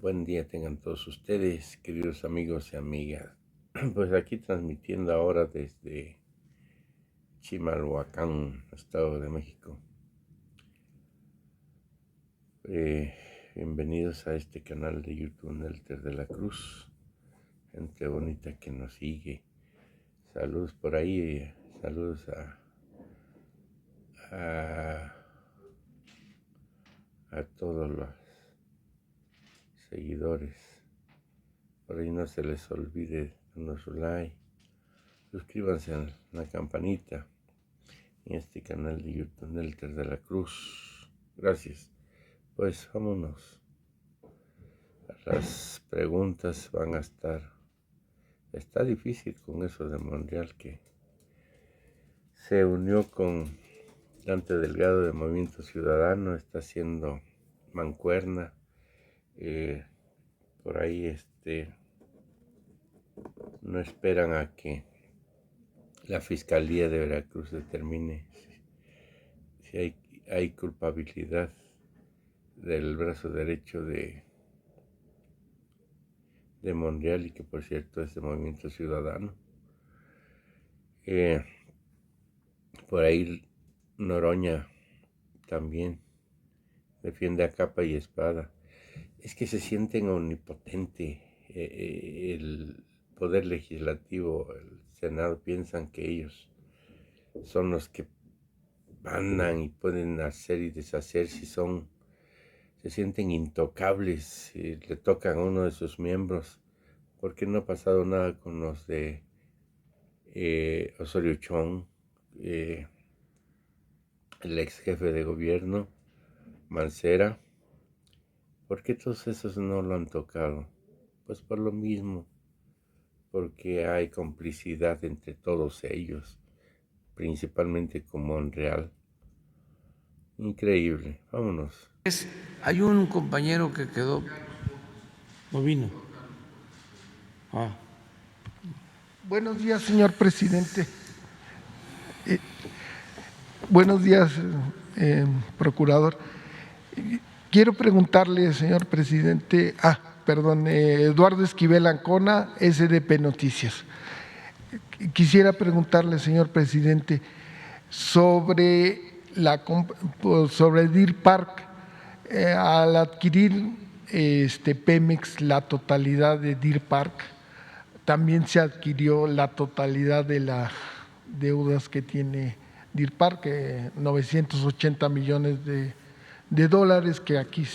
Buen día tengan todos ustedes, queridos amigos y amigas. Pues aquí transmitiendo ahora desde Chimalhuacán, Estado de México. Bienvenidos a este canal de YouTube Nelter de la Cruz. Gente bonita que nos sigue. Saludos por ahí, saludos a todos los seguidores. Por ahí no se les olvide darnos su like. Suscríbanse a la campanita en este canal de YouTube Nelter de la Cruz. Gracias. Pues vámonos. Las preguntas van a estar. Está difícil con eso de Monreal, que se unió con Dante Delgado de Movimiento Ciudadano, está haciendo mancuerna. Por ahí no esperan a que la Fiscalía de Veracruz determine si hay culpabilidad del brazo derecho de Monreal, y que por cierto es de Movimiento Ciudadano. Por ahí Noroña también defiende a capa y espada. Es que se sienten omnipotente. El Poder Legislativo, el Senado, piensan que ellos son los que mandan y pueden hacer y deshacer. Se sienten intocables si le tocan a uno de sus miembros, porque no ha pasado nada con los de Osorio Chong, el ex jefe de gobierno, Mancera. ¿Por qué todos esos no lo han tocado? Pues por lo mismo, porque hay complicidad entre todos ellos, principalmente con Monreal. Increíble. Vámonos. Hay un compañero que quedó, no vino. Buenos días, señor presidente. Buenos días, procurador. Quiero preguntarle, señor presidente, Eduardo Esquivel Ancona, SDP Noticias. Quisiera preguntarle, señor presidente, sobre Deer Park. Al adquirir Pemex la totalidad de Deer Park, también se adquirió la totalidad de las deudas que tiene Deer Park, 980 millones de dólares, que aquí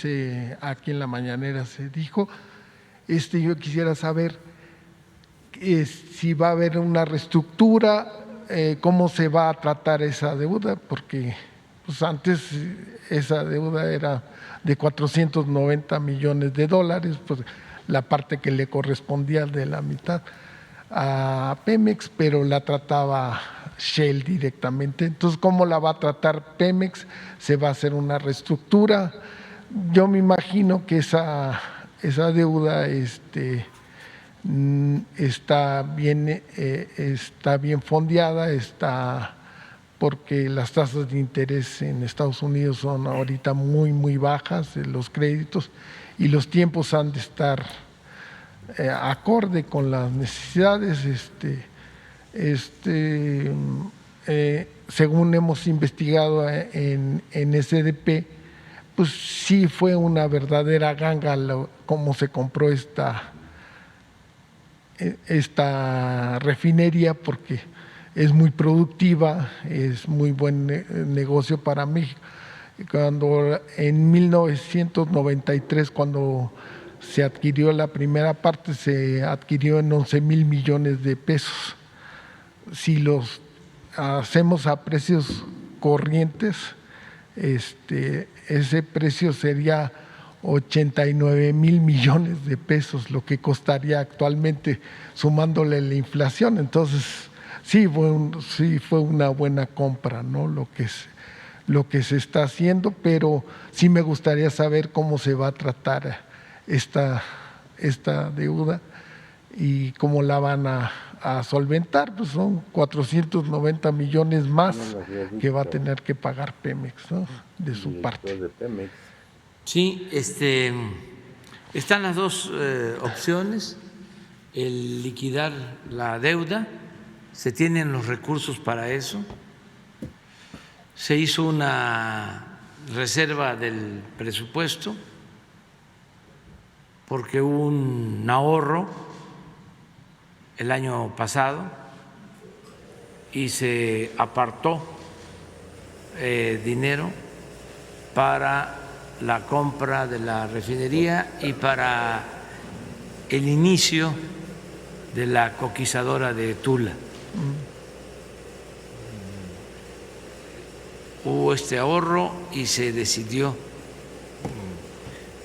en la mañanera se dijo. Yo quisiera saber si va a haber una reestructura, cómo se va a tratar esa deuda, porque pues antes esa deuda era de 490 millones de dólares, pues la parte que le correspondía de la mitad a Pemex, pero la trataba Shell directamente. Entonces, ¿cómo la va a tratar Pemex? ¿Se va a hacer una reestructura? Yo me imagino que esa deuda está bien fondeada, porque las tasas de interés en Estados Unidos son ahorita muy, muy bajas, los créditos, y los tiempos han de estar acorde con las necesidades. Según hemos investigado en SDP, pues sí fue una verdadera ganga cómo se compró esta refinería, porque es muy productiva, es muy buen negocio para México. Cuando en 1993, cuando se adquirió la primera parte, se adquirió en 11,000 millones de pesos. Si los hacemos a precios corrientes, ese precio sería 89,000 millones de pesos, lo que costaría actualmente sumándole la inflación. Entonces, sí fue una buena compra, ¿no? Lo que se está haciendo, pero sí me gustaría saber cómo se va a tratar esta deuda y cómo la van a solventar. Pues son 490 millones más que va a tener que pagar Pemex, ¿no? De su parte. Sí, Están las dos opciones, el liquidar la deuda, se tienen los recursos para eso, se hizo una reserva del presupuesto porque hubo un ahorro el año pasado y se apartó dinero para la compra de la refinería y para el inicio de la coquizadora de Tula. Hubo este ahorro y se decidió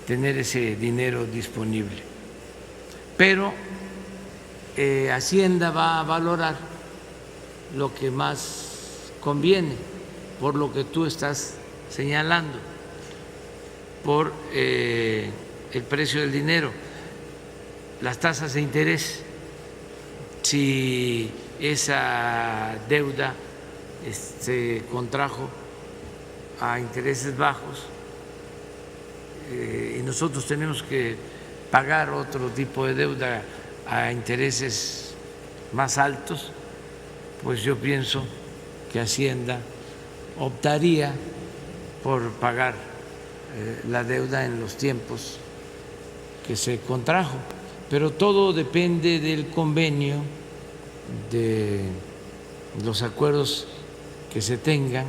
tener ese dinero disponible. Pero Hacienda va a valorar lo que más conviene, por lo que tú estás señalando, por el precio del dinero, las tasas de interés, si esa deuda se contrajo a intereses bajos y nosotros tenemos que pagar otro tipo de deuda a intereses más altos, pues yo pienso que Hacienda optaría por pagar la deuda en los tiempos que se contrajo, pero todo depende del convenio, de los acuerdos que se tengan.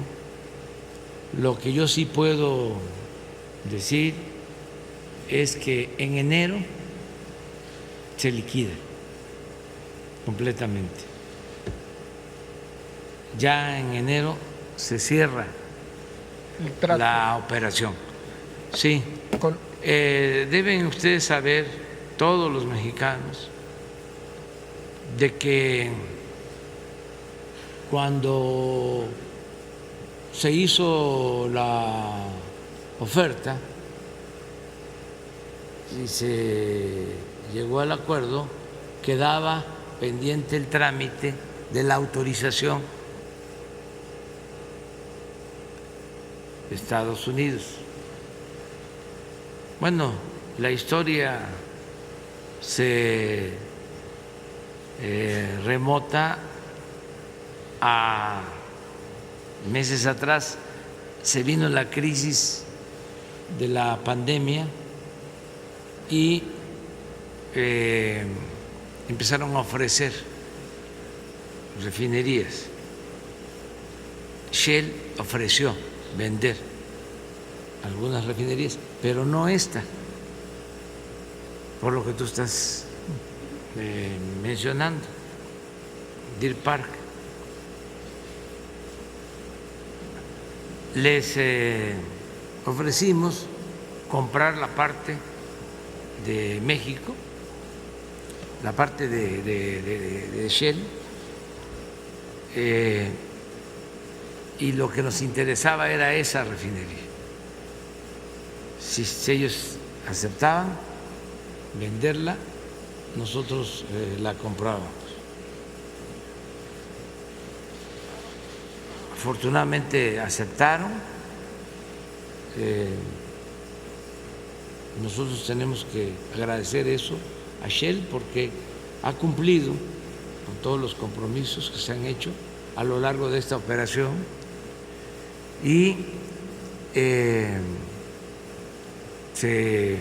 Lo que yo sí puedo decir es que en enero se liquida completamente. Ya en enero se cierra la operación. Sí, deben ustedes saber, todos los mexicanos, de que cuando se hizo la oferta y se llegó al acuerdo, quedaba pendiente el trámite de la autorización de Estados Unidos. Bueno, la historia se remota a meses atrás. Se vino la crisis de la pandemia y empezaron a ofrecer refinerías. Shell ofreció vender algunas refinerías, pero no esta, por lo que tú estás mencionando, Deer Park. Les ofrecimos comprar la parte de México, la parte de Shell, y lo que nos interesaba era esa refinería. Si ellos aceptaban venderla, nosotros la comprábamos. Afortunadamente aceptaron. Nosotros tenemos que agradecer eso a Shell porque ha cumplido con todos los compromisos que se han hecho a lo largo de esta operación y se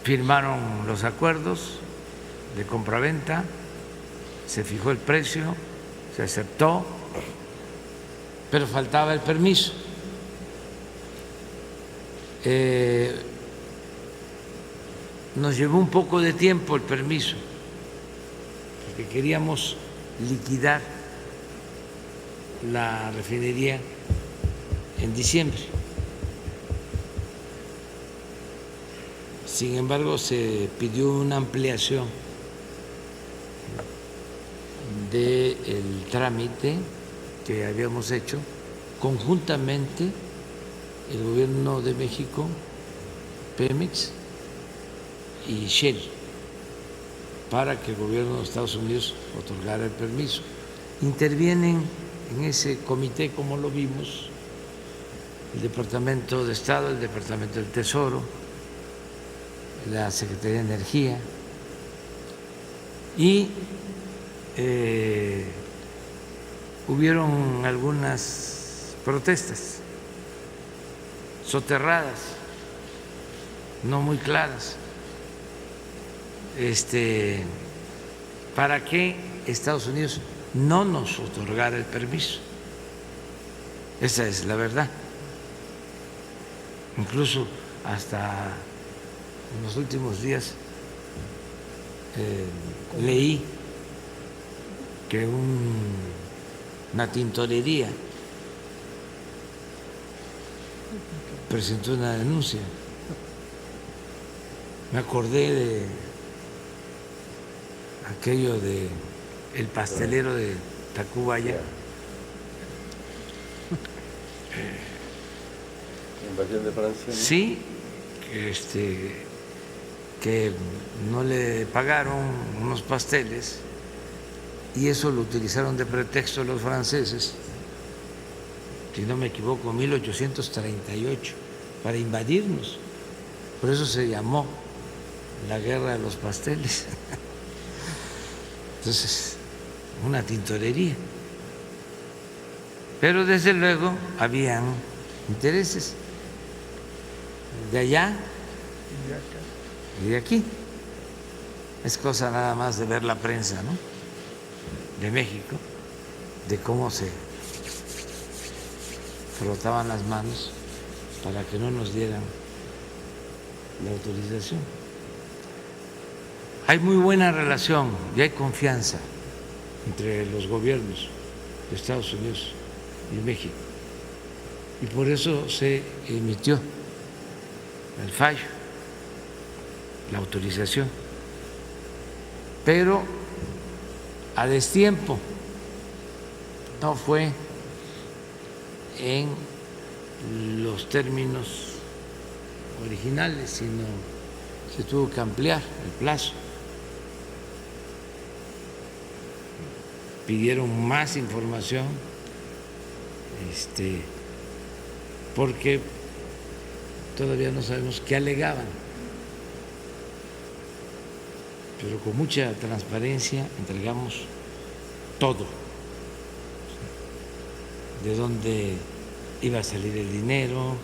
firmaron los acuerdos de compraventa, se fijó el precio, se aceptó, pero faltaba el permiso. Nos llevó un poco de tiempo el permiso, porque queríamos liquidar la refinería en diciembre. Sin embargo, se pidió una ampliación del trámite que habíamos hecho conjuntamente el Gobierno de México, Pemex y Shell, para que el Gobierno de Estados Unidos otorgara el permiso. Intervienen en ese comité, como lo vimos, el Departamento de Estado, el Departamento del Tesoro, la Secretaría de Energía y hubieron algunas protestas soterradas, no muy claras, para que Estados Unidos no nos otorgara el permiso. Esa es la verdad. Incluso hasta en los últimos días leí que una tintorería presentó una denuncia. Me acordé de aquello de el pastelero de Tacubaya. Invasión de Francia, ¿no? Sí, que no le pagaron unos pasteles y eso lo utilizaron de pretexto los franceses, si no me equivoco, 1838, para invadirnos. Por eso se llamó la guerra de los pasteles. Entonces, una tintorería. Pero desde luego habían intereses de allá y de aquí. Es cosa nada más de ver la prensa, ¿no?, de México, de cómo se frotaban las manos para que no nos dieran la autorización. Hay muy buena relación y hay confianza entre los gobiernos de Estados Unidos y México. Y por eso se emitió el fallo, la autorización. Pero a destiempo, no fue en los términos originales, sino se tuvo que ampliar el plazo. Pidieron más información, porque todavía no sabemos qué alegaban, pero con mucha transparencia entregamos todo, de dónde iba a salir el dinero,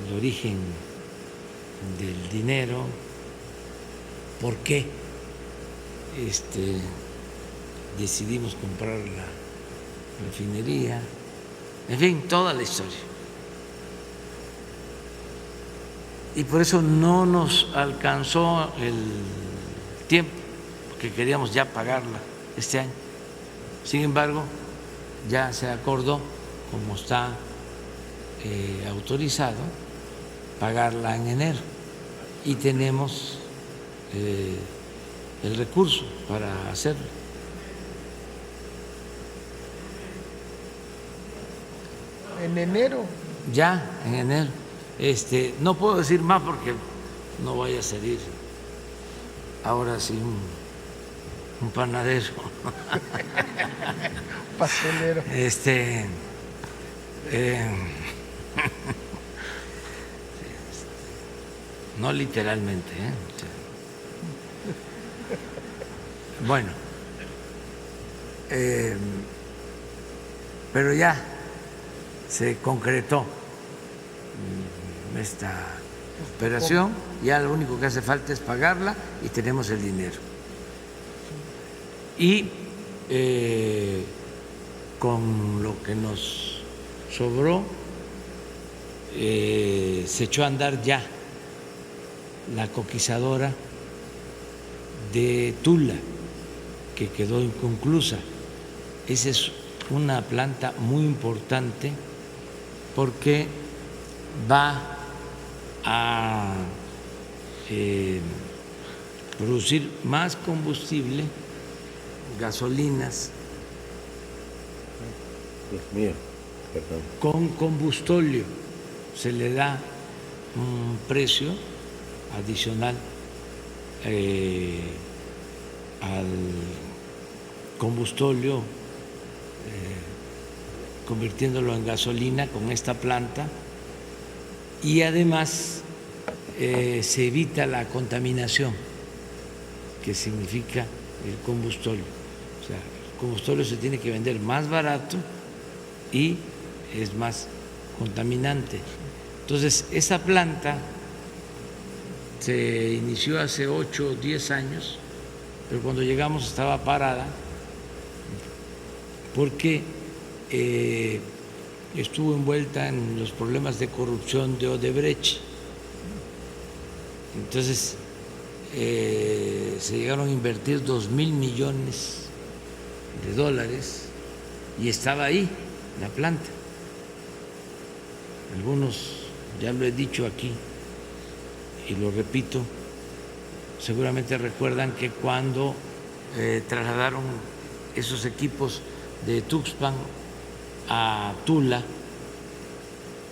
el origen del dinero, por qué decidimos comprar la refinería, en fin, toda la historia. Y por eso no nos alcanzó el tiempo, porque queríamos ya pagarla este año. Sin embargo, ya se acordó, como está autorizado, pagarla en enero y tenemos el recurso para hacerlo. En enero. Ya, en enero. No puedo decir más porque no vaya a salir ahora sí un panadero. Pastelero. No literalmente, ¿eh? Bueno, pero ya se concretó esta operación, ya lo único que hace falta es pagarla y tenemos el dinero. Y con lo que nos sobró, se echó a andar ya la coquizadora de Tula, que quedó inconclusa. Esa es una planta muy importante porque va a producir más combustible, gasolinas, Dios mío, perdón. con combustóleo. Se le da un precio adicional al combustóleo, convirtiéndolo en gasolina con esta planta, y además se evita la contaminación, que significa el combustorio. O sea, el combustorio se tiene que vender más barato y es más contaminante. Entonces, esa planta se inició hace 8 o 10 años, pero cuando llegamos estaba parada porque estuvo envuelta en los problemas de corrupción de Odebrecht. Entonces, se llegaron a invertir 2.000 millones de dólares y estaba ahí la planta. Algunos, ya lo he dicho aquí y lo repito, seguramente recuerdan que cuando trasladaron esos equipos de Tuxpan a Tula,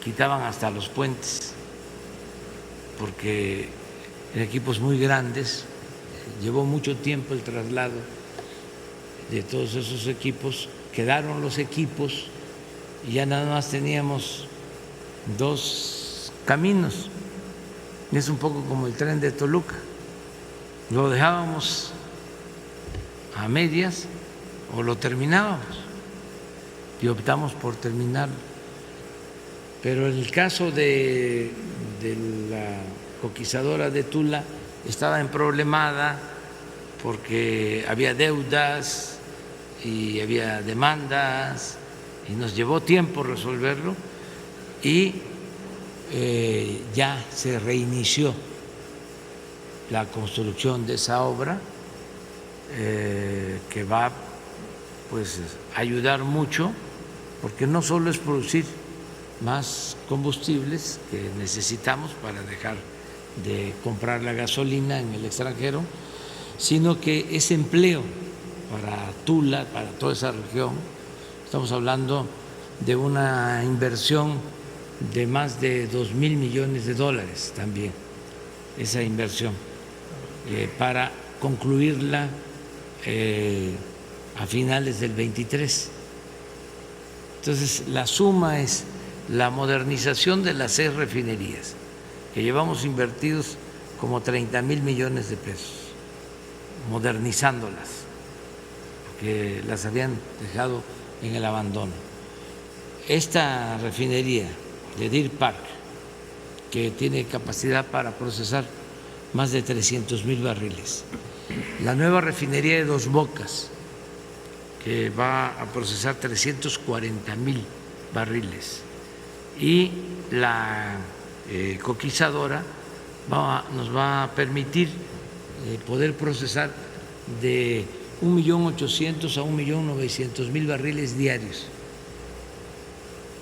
quitaban hasta los puentes, porque eran equipos muy grandes, llevó mucho tiempo el traslado de todos esos equipos, quedaron los equipos y ya nada más teníamos 2 caminos. Es un poco como el tren de Toluca, lo dejábamos a medias o lo terminábamos y optamos por terminarlo. Pero en el caso de la coquizadora de Tula estaba emproblemada porque había deudas y había demandas y nos llevó tiempo resolverlo y ya se reinició la construcción de esa obra que va pues a ayudar mucho, porque no solo es producir más combustibles que necesitamos para dejar de comprar la gasolina en el extranjero, sino que es empleo para Tula, para toda esa región. Estamos hablando de una inversión de más de 2.000 millones de dólares también, esa inversión, para concluirla a finales del 23. Entonces, la suma es la modernización de las 6 refinerías, que llevamos invertidos como 30.000 millones de pesos, modernizándolas, porque las habían dejado en el abandono. Esta refinería de Deer Park, que tiene capacidad para procesar más de 300.000 barriles. La nueva refinería de Dos Bocas, que va a procesar 340.000 barriles. Y la coquizadora nos va a permitir poder procesar de 1.800.000 a 1.900.000 barriles diarios.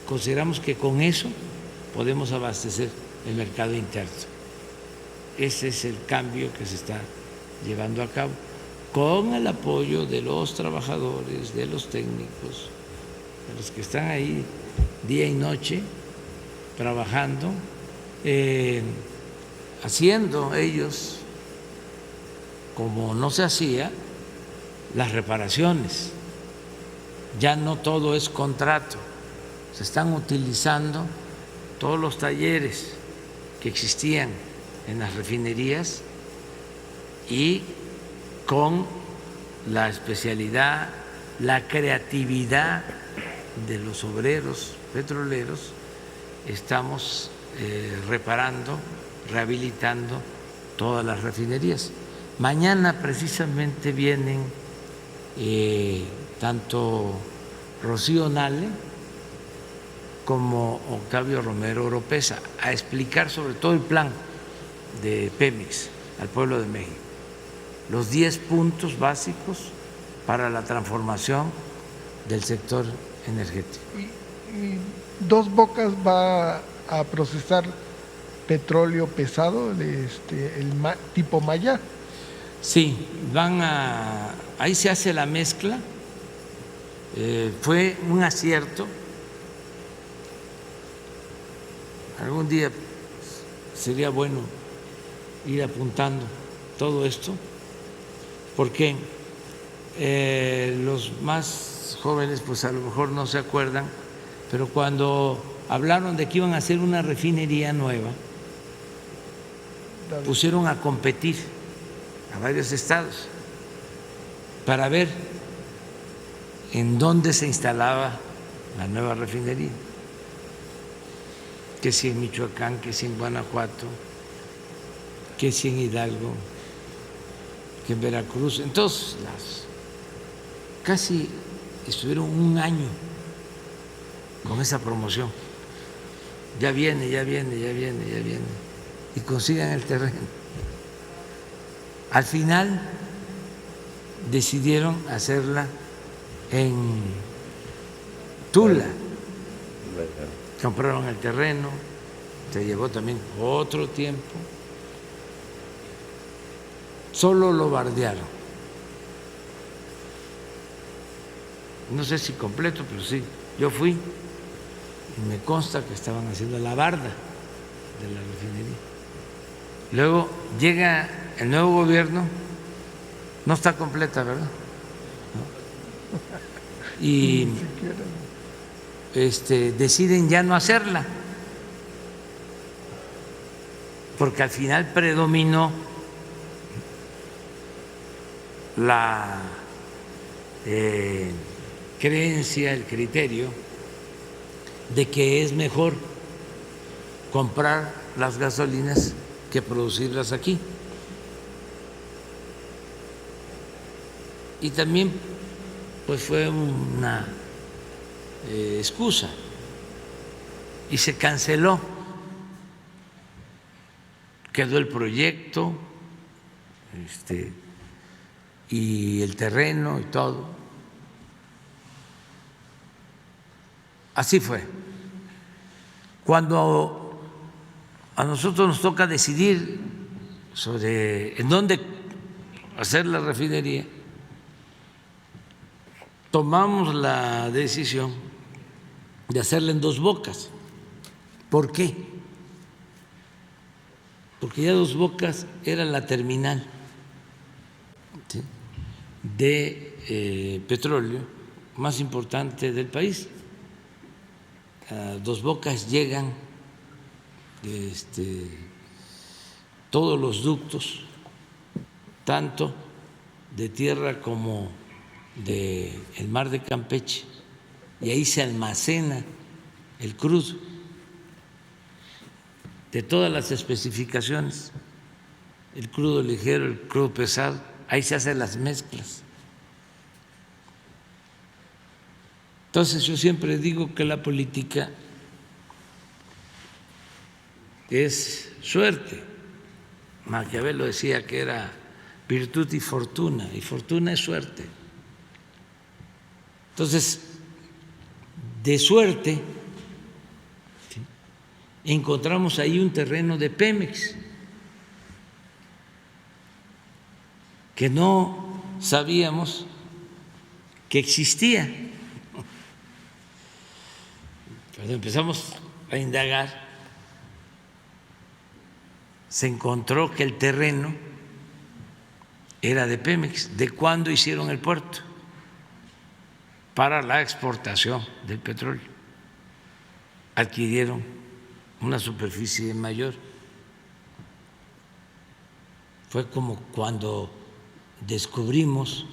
Consideramos que con eso podemos abastecer el mercado interno. Ese es el cambio que se está llevando a cabo con el apoyo de los trabajadores, de los técnicos, de los que están ahí día y noche trabajando, haciendo ellos, como no se hacía, las reparaciones. Ya no todo es contrato, se están utilizando todos los talleres que existían en las refinerías y con la especialidad, la creatividad de los obreros petroleros, estamos reparando, rehabilitando todas las refinerías. Mañana precisamente vienen tanto Rocío Nale como Octavio Romero Oropeza a explicar sobre todo el plan de Pemex al pueblo de México, los 10 puntos básicos para la transformación del sector energético. Y Dos Bocas va a procesar petróleo pesado, tipo Maya. Sí, ahí se hace la mezcla. Fue un acierto. Algún día sería bueno ir apuntando todo esto, porque los más jóvenes pues a lo mejor no se acuerdan, pero cuando hablaron de que iban a hacer una refinería nueva pusieron a competir a varios estados para ver en dónde se instalaba la nueva refinería, que si en Michoacán, que si en Guanajuato, que si en Hidalgo, que en Veracruz, en todos lados. Casi estuvieron un año con esa promoción. Ya viene, ya viene, ya viene, ya viene. Y consigan el terreno. Al final decidieron hacerla en Tula. Compraron el terreno, se llevó también otro tiempo. Solo lo bardearon. No sé si completo, pero sí. Yo fui y me consta que estaban haciendo la barda de la refinería. Luego llega el nuevo gobierno, no está completa, ¿verdad? ¿No? Y deciden ya no hacerla, porque al final predominó la creencia, el criterio de que es mejor comprar las gasolinas que producirlas aquí. Y también pues fue una excusa y se canceló, quedó el proyecto y el terreno y todo. Así fue. Cuando a nosotros nos toca decidir sobre en dónde hacer la refinería, tomamos la decisión de hacerla en Dos Bocas. ¿Por qué? Porque ya Dos Bocas era la terminal, ¿sí?, de petróleo más importante del país. A Dos Bocas llegan todos los ductos, tanto de tierra como del mar de Campeche, y ahí se almacena el crudo de todas las especificaciones, el crudo ligero, el crudo pesado, ahí se hacen las mezclas. Entonces yo siempre digo que la política es suerte. Maquiavelo decía que era virtud y fortuna es suerte. Entonces, de suerte, ¿sí?, encontramos ahí un terreno de Pemex que no sabíamos que existía. Cuando empezamos a indagar, se encontró que el terreno era de Pemex. ¿De cuándo hicieron el puerto? Para la exportación del petróleo. Adquirieron una superficie mayor. Fue como cuando descubrimos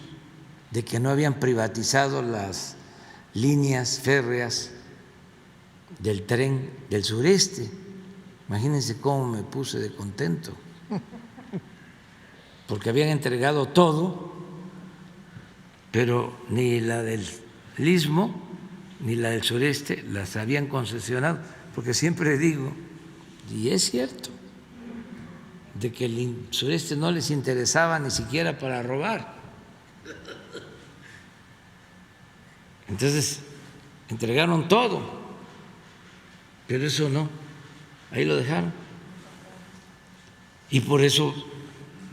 de que no habían privatizado las líneas férreas del tren del sureste. Imagínense cómo me puse de contento, porque habían entregado todo, pero ni la del Istmo ni la del sureste las habían concesionado, porque siempre digo, y es cierto, de que el sureste no les interesaba ni siquiera para robar. Entonces, entregaron todo, pero eso no, ahí lo dejaron. Y por eso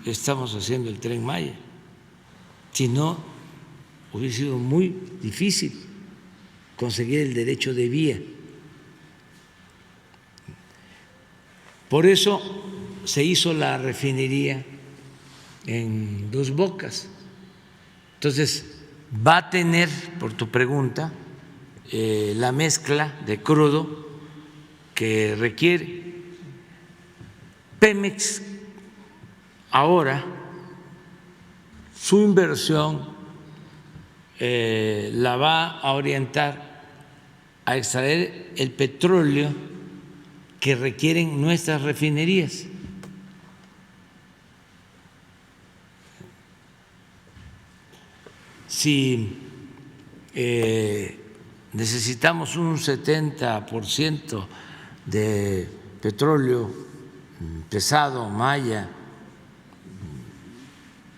estamos haciendo el Tren Maya. Si no, hubiera sido muy difícil conseguir el derecho de vía. Por eso se hizo la refinería en Dos Bocas. Entonces, va a tener, por tu pregunta, la mezcla de crudo que requiere. Pemex ahora su inversión la va a orientar a extraer el petróleo que requieren nuestras refinerías. Si necesitamos un 70% de petróleo pesado, Maya,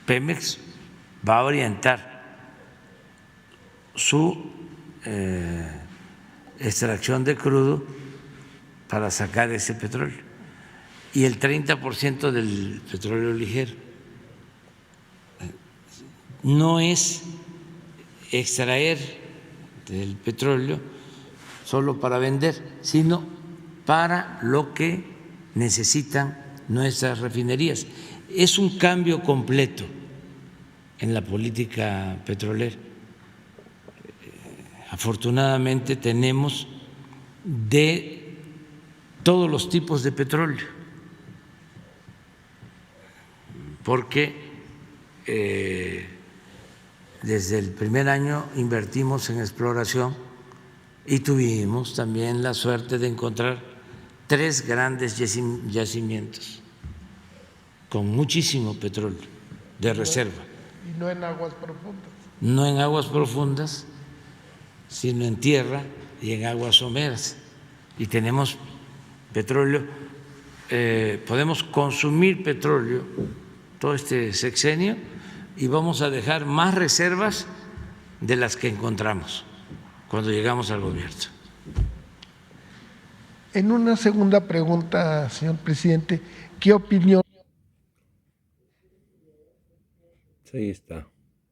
Pemex va a orientar su extracción de crudo para sacar ese petróleo y el 30% del petróleo ligero. No es extraer el petróleo solo para vender, sino para lo que necesitan nuestras refinerías. Es un cambio completo en la política petrolera. Afortunadamente tenemos de todos los tipos de petróleo, porque desde el primer año invertimos en exploración y tuvimos también la suerte de encontrar 3 grandes yacimientos con muchísimo petróleo de reserva. Y no en aguas profundas. No en aguas profundas, sino en tierra y en aguas someras. Y tenemos petróleo, podemos consumir petróleo todo este sexenio y vamos a dejar más reservas de las que encontramos cuando llegamos al gobierno. En una segunda pregunta, señor presidente, ¿qué opinión? Ahí está.